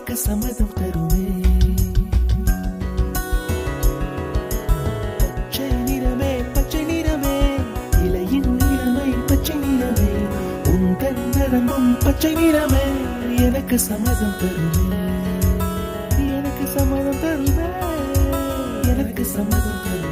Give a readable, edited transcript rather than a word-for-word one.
எனக்கு சம்மதம் தருமே. பச்சை நிறமே பச்சை நிறமே, இலையின் நிறமை பச்சை நிறமே, உந்தன் நரம்பும் பச்சை நிறமே, எனக்கு சம்மதம் தருமே, எனக்கு சம்மதம் தருமே, எனக்கு சம்மதம் தருமே.